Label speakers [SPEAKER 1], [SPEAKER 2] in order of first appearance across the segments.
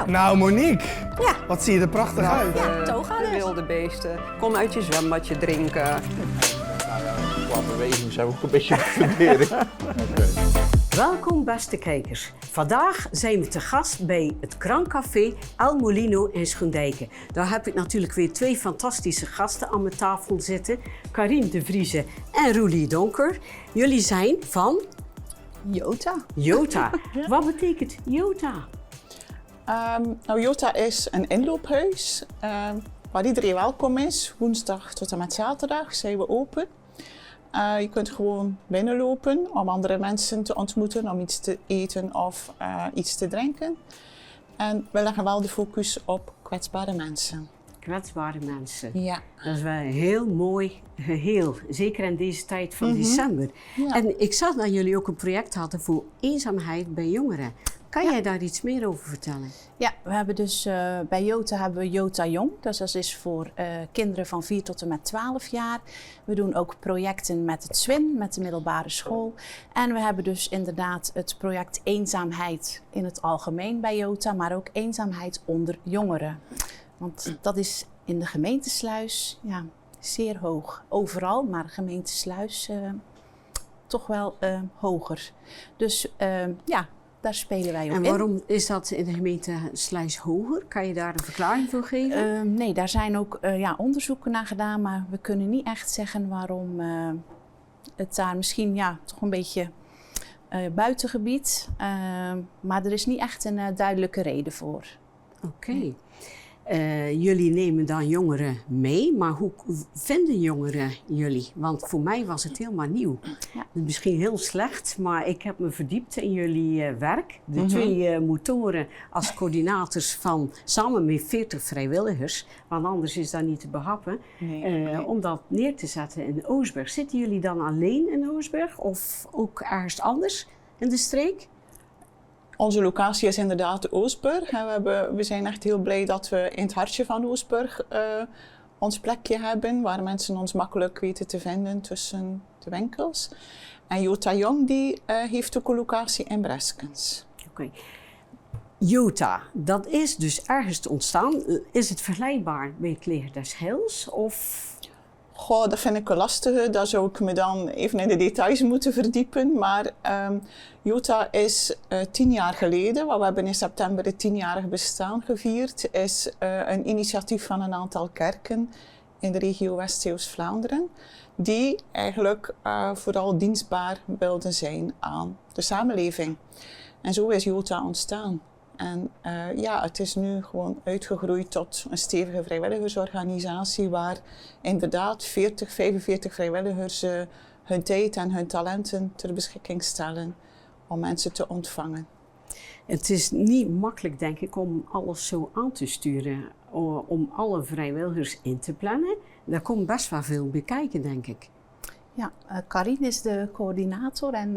[SPEAKER 1] Nou Monique,
[SPEAKER 2] Ja.
[SPEAKER 1] wat zie je er prachtig uit.
[SPEAKER 2] Ja, toga
[SPEAKER 3] De
[SPEAKER 2] dus.
[SPEAKER 3] wilde beesten. Kom uit je zwembadje drinken.
[SPEAKER 4] Qua beweging zijn we ook een beetje aan het studeren.
[SPEAKER 2] Welkom beste kijkers. Vandaag zijn we te gast bij het Krancafé El Molino in Schoendijken. Daar heb ik natuurlijk weer twee fantastische gasten aan mijn tafel zitten. Karin de Vrieze en Roelie Donker. Jullie zijn van
[SPEAKER 5] Jota.
[SPEAKER 2] Jota. Wat betekent Jota?
[SPEAKER 5] Jota is een inloophuis waar iedereen welkom is. Woensdag tot en met zaterdag zijn we open. Je kunt gewoon binnenlopen om andere mensen te ontmoeten, om iets te eten of iets te drinken. En we leggen wel de focus op kwetsbare mensen.
[SPEAKER 2] Kwetsbare mensen.
[SPEAKER 5] Ja.
[SPEAKER 2] Dat is wel een heel mooi geheel, zeker in deze tijd van december.
[SPEAKER 5] Ja.
[SPEAKER 2] En ik zag dat jullie ook een project hadden voor eenzaamheid bij jongeren. Kan jij daar iets meer over vertellen?
[SPEAKER 6] Ja, we hebben dus bij Jota hebben we Jota Jong. Dus dat is voor kinderen van 4 tot en met 12 jaar. We doen ook projecten met het SWIN, met de middelbare school. En we hebben dus inderdaad het project eenzaamheid in het algemeen bij Jota, maar ook eenzaamheid onder jongeren. Want dat is in de gemeentesluis zeer hoog. Overal, maar gemeentesluis toch wel hoger. Dus daar spelen wij op
[SPEAKER 2] En
[SPEAKER 6] in.
[SPEAKER 2] waarom is dat in de gemeente Sluis hoger? Kan je daar een verklaring voor geven?
[SPEAKER 6] Nee, daar zijn ook onderzoeken naar gedaan, maar we kunnen niet echt zeggen waarom het daar misschien toch een beetje buitengebied. Maar er is niet echt een duidelijke reden voor.
[SPEAKER 2] Oké. Jullie nemen dan jongeren mee, maar hoe vinden jongeren jullie? Want voor mij was het helemaal nieuw.
[SPEAKER 6] Ja.
[SPEAKER 2] Misschien heel slecht, maar ik heb me verdiept in jullie werk. De twee motoren als coördinators van samen met 40 vrijwilligers, want anders is dat niet te behappen, om dat neer te zetten in Oostburg. Zitten jullie dan alleen in Oostburg of ook ergens anders in de streek?
[SPEAKER 5] Onze locatie is inderdaad Oostburg. We zijn echt heel blij dat we in het hartje van Oostburg ons plekje hebben, waar mensen ons makkelijk weten te vinden tussen de winkels. En Jota Jong die heeft ook een locatie in Breskens.
[SPEAKER 2] Oké. Jota, dat is dus ergens ontstaan. Is het vergelijkbaar met het Leger des Heils? Of...
[SPEAKER 5] Goh, dat vind ik een lastige. Daar zou ik me dan even in de details moeten verdiepen. Maar Jota is 10 jaar geleden, we hebben in september het 10-jarig bestaan gevierd, is een initiatief van een aantal kerken in de regio West-Zeeuws-Vlaanderen, die eigenlijk vooral dienstbaar wilden zijn aan de samenleving. En zo is Jota ontstaan. En het is nu gewoon uitgegroeid tot een stevige vrijwilligersorganisatie waar inderdaad 40, 45 vrijwilligers hun tijd en hun talenten ter beschikking stellen om mensen te ontvangen.
[SPEAKER 2] Het is niet makkelijk, denk ik, om alles zo aan te sturen, om alle vrijwilligers in te plannen. Daar komt best wel veel bij kijken, denk ik.
[SPEAKER 6] Ja, Karin is de coördinator en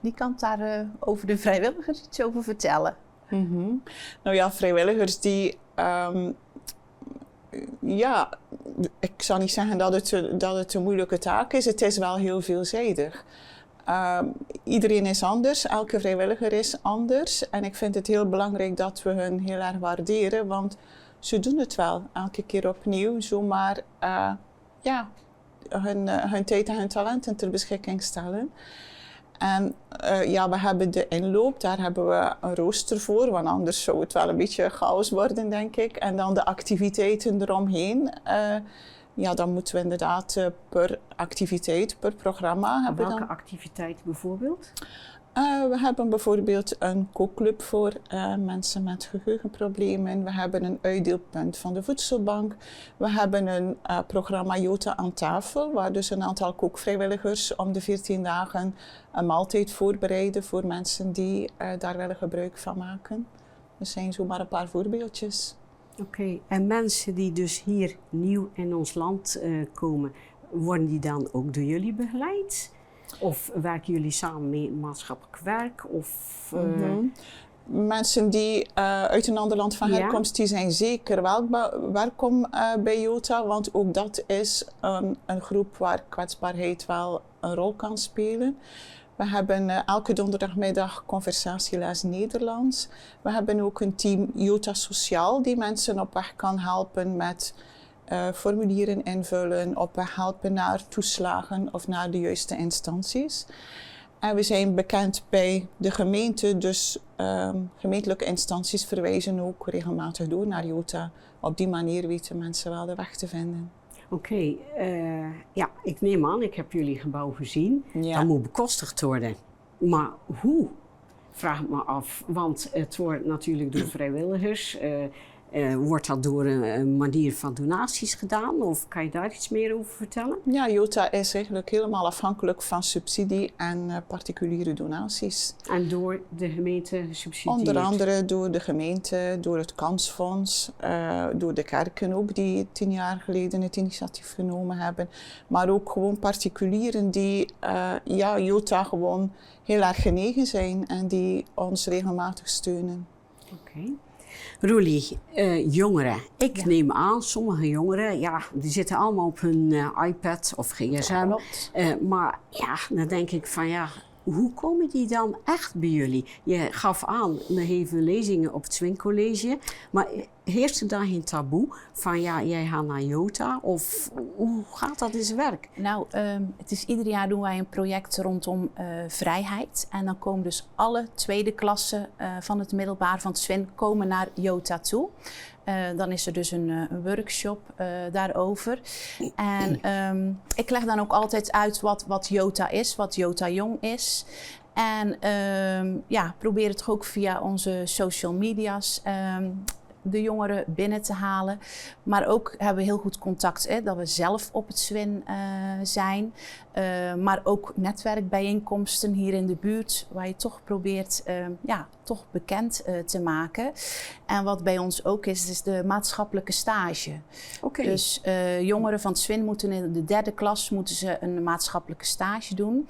[SPEAKER 6] die kan daar over de vrijwilligers iets over vertellen.
[SPEAKER 5] Mm-hmm. Nou ja, vrijwilligers die, ik zou niet zeggen dat het een moeilijke taak is. Het is wel heel veelzijdig. Iedereen is anders, elke vrijwilliger is anders. En ik vind het heel belangrijk dat we hun heel erg waarderen, want ze doen het wel elke keer opnieuw. Zomaar hun tijd en hun talenten ter beschikking stellen. En we hebben de inloop, daar hebben we een rooster voor, want anders zou het wel een beetje chaos worden, denk ik. En dan de activiteiten eromheen. Dan moeten we inderdaad per activiteit, per programma hebben.
[SPEAKER 2] Welke activiteit bijvoorbeeld?
[SPEAKER 5] We hebben bijvoorbeeld een kookclub voor mensen met geheugenproblemen. We hebben een uitdeelpunt van de voedselbank. We hebben een programma Jota aan tafel, waar dus een aantal kookvrijwilligers om de 14 dagen een maaltijd voorbereiden voor mensen die daar willen gebruik van maken. Dat zijn zomaar een paar voorbeeldjes.
[SPEAKER 2] Oké, en mensen die dus hier nieuw in ons land komen, worden die dan ook door jullie begeleid? Of werken jullie samen met maatschappelijk werk? Of,
[SPEAKER 5] Mensen die uit een ander land van herkomst, die zijn zeker welkom bij Jota, want ook dat is een groep waar kwetsbaarheid wel een rol kan spelen. We hebben elke donderdagmiddag conversatieles Nederlands. We hebben ook een team Jota Sociaal die mensen op weg kan helpen met formulieren invullen, op weg helpen naar toeslagen of naar de juiste instanties. En we zijn bekend bij de gemeente, dus gemeentelijke instanties verwijzen ook regelmatig door naar Jota. Op die manier weten mensen wel de weg te vinden.
[SPEAKER 2] Oké, ja, ik neem aan, ik heb jullie gebouw gezien.
[SPEAKER 5] Ja.
[SPEAKER 2] Dat moet bekostigd worden. Maar hoe? Vraag ik me af. Want het wordt natuurlijk door vrijwilligers. Wordt dat door een manier van donaties gedaan? Of kan je daar iets meer over vertellen?
[SPEAKER 5] Ja, Jota is eigenlijk helemaal afhankelijk van subsidie en particuliere donaties.
[SPEAKER 2] En door de gemeente gesubsidieerd?
[SPEAKER 5] Onder andere door de gemeente, door het Kansfonds, door de kerken ook die 10 jaar geleden het initiatief genomen hebben. Maar ook gewoon particulieren die Jota gewoon heel erg genegen zijn en die ons regelmatig steunen.
[SPEAKER 2] Oké. Roelie, jongeren. Ik neem aan, sommige jongeren, ja, die zitten allemaal op hun iPad of gsm.
[SPEAKER 6] Klopt.
[SPEAKER 2] Maar ja, dan denk ik van ja, hoe komen die dan echt bij jullie? Je gaf aan, we geven lezingen op het Swing College. Maar heerst er dan geen taboe van ja, jij gaat naar Jota? Of hoe gaat dat in zijn werk?
[SPEAKER 6] Nou, het is ieder jaar doen wij een project rondom vrijheid. En dan komen dus alle tweede klassen van het middelbaar van het Swin komen naar Jota toe. Dan is er dus een workshop daarover. En ik leg dan ook altijd uit wat Jota is, wat Jota Jong is. En probeer het ook via onze social media's de jongeren binnen te halen. Maar ook hebben we heel goed contact, dat we zelf op het Swin zijn. Maar ook netwerkbijeenkomsten hier in de buurt, waar je toch probeert toch bekend te maken. En wat bij ons ook is de maatschappelijke stage.
[SPEAKER 2] Oké.
[SPEAKER 6] Dus jongeren van het Swin moeten in de 3e klas moeten ze een maatschappelijke stage doen.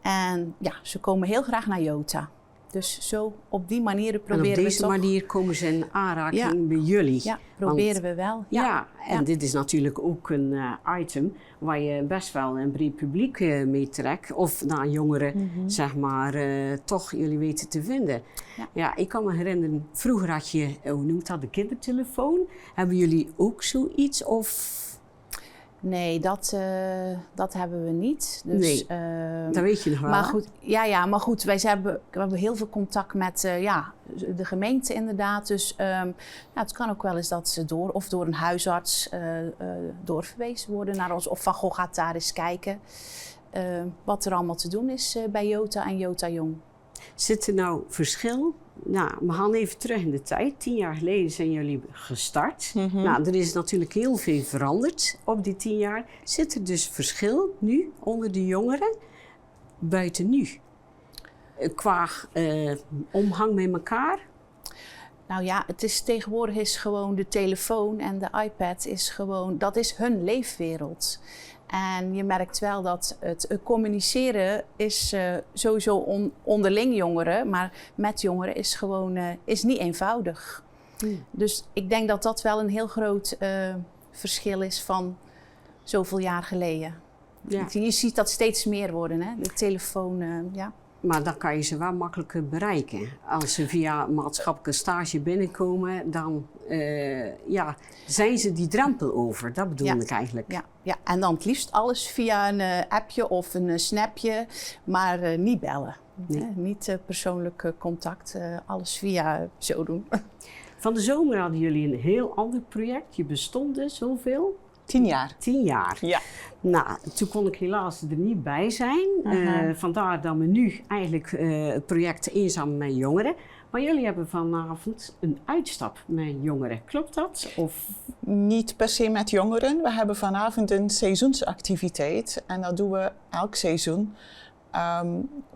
[SPEAKER 6] En ja, ze komen heel graag naar Jota. Dus zo op die manieren proberen we
[SPEAKER 2] en op deze
[SPEAKER 6] toch...
[SPEAKER 2] manier komen ze in aanraking bij jullie.
[SPEAKER 6] Ja, proberen we wel.
[SPEAKER 2] Ja, en dit is natuurlijk ook een item waar je best wel een breed publiek mee trekt. Of naar jongeren, zeg maar, toch jullie weten te vinden. Ja, ik kan me herinneren, vroeger had je, hoe noemt dat, de kindertelefoon. Hebben jullie ook zoiets of...
[SPEAKER 6] Nee, dat hebben we niet. Dus,
[SPEAKER 2] nee, dat weet je nog wel.
[SPEAKER 6] Maar goed, maar goed, we hebben heel veel contact met de gemeente inderdaad. Dus het kan ook wel eens dat ze door een huisarts doorverwezen worden naar ons. Of van, goh, gaat daar eens kijken wat er allemaal te doen is bij Jota en Jota Jong.
[SPEAKER 2] Zit er nou verschil? Nou, we gaan even terug in de tijd. 10 jaar geleden zijn jullie gestart. Nou, er is natuurlijk heel veel veranderd op die 10 jaar. Zit er dus verschil nu onder de jongeren buiten nu? Qua omgang met elkaar?
[SPEAKER 6] Nou ja, het is tegenwoordig is gewoon de telefoon en de iPad is gewoon, dat is hun leefwereld. En je merkt wel dat het communiceren is sowieso onderling jongeren, maar met jongeren is gewoon is niet eenvoudig. Dus ik denk dat dat wel een heel groot verschil is van zoveel jaar geleden.
[SPEAKER 2] Ja.
[SPEAKER 6] Je ziet dat steeds meer worden, hè? De telefoon,
[SPEAKER 2] Maar dan kan je ze wel makkelijker bereiken. Als ze via maatschappelijke stage binnenkomen, dan zijn ze die drempel over. Dat bedoel ik eigenlijk.
[SPEAKER 6] Ja, en dan het liefst alles via een appje of een snapje, maar niet bellen.
[SPEAKER 2] Nee.
[SPEAKER 6] Niet persoonlijk contact, alles via zo doen.
[SPEAKER 2] Van de zomer hadden jullie een heel ander project. Je bestond dus hoeveel?
[SPEAKER 5] 10 jaar.
[SPEAKER 2] 10 jaar.
[SPEAKER 5] Ja.
[SPEAKER 2] Nou, toen kon ik helaas er niet bij zijn. Vandaar dat we nu eigenlijk het project Eenzaam met Jongeren. Maar jullie hebben vanavond een uitstap met jongeren. Klopt dat? Of?
[SPEAKER 5] Niet per se met jongeren. We hebben vanavond een seizoensactiviteit en dat doen we elk seizoen.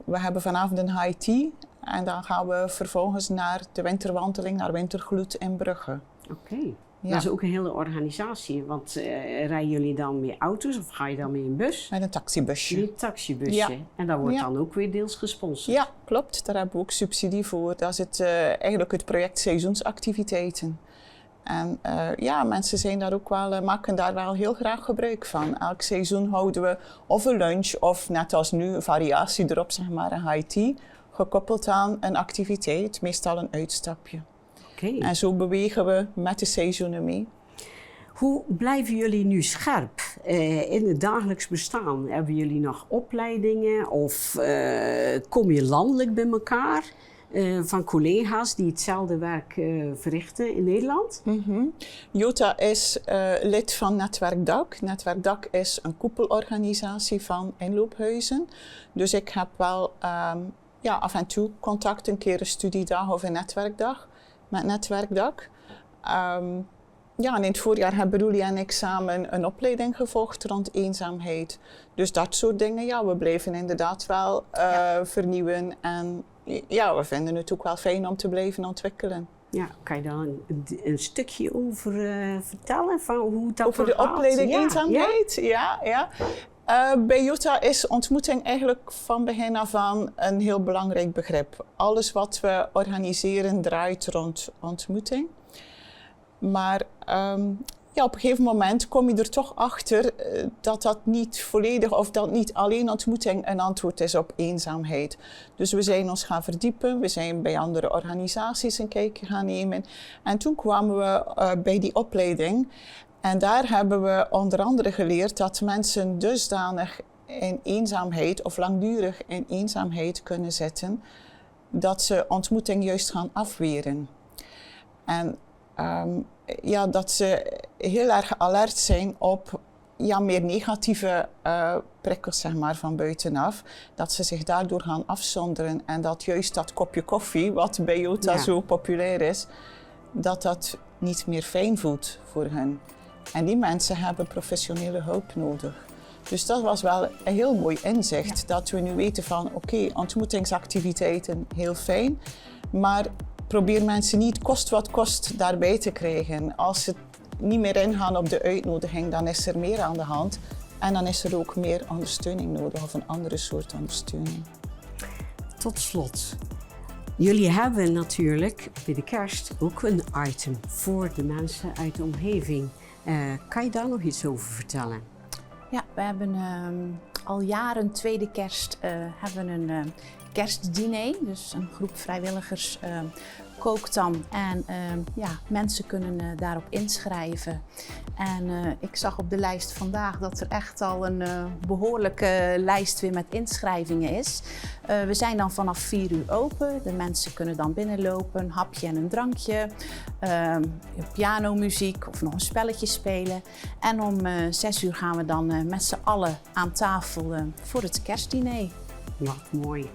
[SPEAKER 5] We hebben vanavond een high tea en dan gaan we vervolgens naar de winterwandeling, naar Wintergloed in Brugge.
[SPEAKER 2] Oké.
[SPEAKER 5] Ja.
[SPEAKER 2] Dat is ook een hele organisatie. Want rijden jullie dan met auto's of ga je dan met een bus?
[SPEAKER 5] Met een taxibusje.
[SPEAKER 2] Met een taxibusje.
[SPEAKER 5] Ja.
[SPEAKER 2] En dat wordt
[SPEAKER 5] Ja.
[SPEAKER 2] dan ook weer deels gesponsord.
[SPEAKER 5] Ja, klopt. Daar hebben we ook subsidie voor. Dat is eigenlijk het project Seizoensactiviteiten. En ja, mensen zijn daar ook wel, maken daar wel heel graag gebruik van. Elk seizoen houden we of een lunch of net als nu een variatie erop, zeg maar een high tea, gekoppeld aan een activiteit, meestal een uitstapje.
[SPEAKER 2] Oké.
[SPEAKER 5] En zo bewegen we met de seizoenen mee.
[SPEAKER 2] Hoe blijven jullie nu scherp in het dagelijks bestaan? Hebben jullie nog opleidingen of kom je landelijk bij elkaar van collega's die hetzelfde werk verrichten in Nederland?
[SPEAKER 5] Jota is lid van Netwerk DAK. Netwerk DAK is een koepelorganisatie van inloophuizen. Dus ik heb wel af en toe contact, een keer een studiedag of een netwerkdag met Netwerk DAK. Ja, en in het voorjaar hebben Roelie en ik samen een opleiding gevolgd rond eenzaamheid. Dus dat soort dingen, ja, we blijven inderdaad wel vernieuwen. En ja, we vinden het ook wel fijn om te blijven ontwikkelen.
[SPEAKER 2] Ja, kan je daar een stukje over vertellen? Van hoe dat
[SPEAKER 5] over de
[SPEAKER 2] gaat?
[SPEAKER 5] opleiding eenzaamheid? Ja. Bij Jota is ontmoeting eigenlijk van begin af aan een heel belangrijk begrip. Alles wat we organiseren draait rond ontmoeting. Maar op een gegeven moment kom je er toch achter dat dat niet volledig of dat niet alleen ontmoeting een antwoord is op eenzaamheid. Dus we zijn ons gaan verdiepen, we zijn bij andere organisaties een kijkje gaan nemen. En toen kwamen we bij die opleiding. En daar hebben we onder andere geleerd dat mensen dusdanig in eenzaamheid of langdurig in eenzaamheid kunnen zitten, dat ze ontmoeting juist gaan afweren. En dat ze heel erg alert zijn op meer negatieve prikkels, zeg maar, van buitenaf. Dat ze zich daardoor gaan afzonderen en dat juist dat kopje koffie, wat bij Jota zo populair is, dat niet meer fijn voelt voor hen. En die mensen hebben professionele hulp nodig. Dus dat was wel een heel mooi inzicht, dat we nu weten van oké, ontmoetingsactiviteiten, heel fijn, maar probeer mensen niet kost wat kost daarbij te krijgen. Als ze niet meer ingaan op de uitnodiging, dan is er meer aan de hand. En dan is er ook meer ondersteuning nodig of een andere soort ondersteuning.
[SPEAKER 2] Tot slot. Jullie hebben natuurlijk bij de kerst ook een item voor de mensen uit de omgeving. Kan je daar nog iets over vertellen?
[SPEAKER 6] Ja, we hebben al jaren tweede kerst hebben een kerstdiner. Dus een groep vrijwilligers kookt dan en mensen kunnen daarop inschrijven. En ik zag op de lijst vandaag dat er echt al een behoorlijke lijst weer met inschrijvingen is. We zijn dan vanaf 4 uur open. De mensen kunnen dan binnenlopen, een hapje en een drankje, pianomuziek of nog een spelletje spelen. En om 6 uur gaan we dan met z'n allen aan tafel voor het kerstdiner.
[SPEAKER 2] Wat mooi.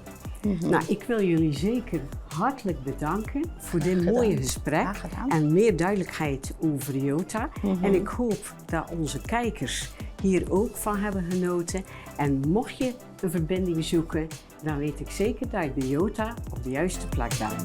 [SPEAKER 2] Nou, ik wil jullie zeker hartelijk bedanken voor dit mooie gesprek en meer duidelijkheid over Jota. En ik hoop dat onze kijkers hier ook van hebben genoten. En mocht je een verbinding zoeken, dan weet ik zeker dat ik bij Jota op de juiste plek ben.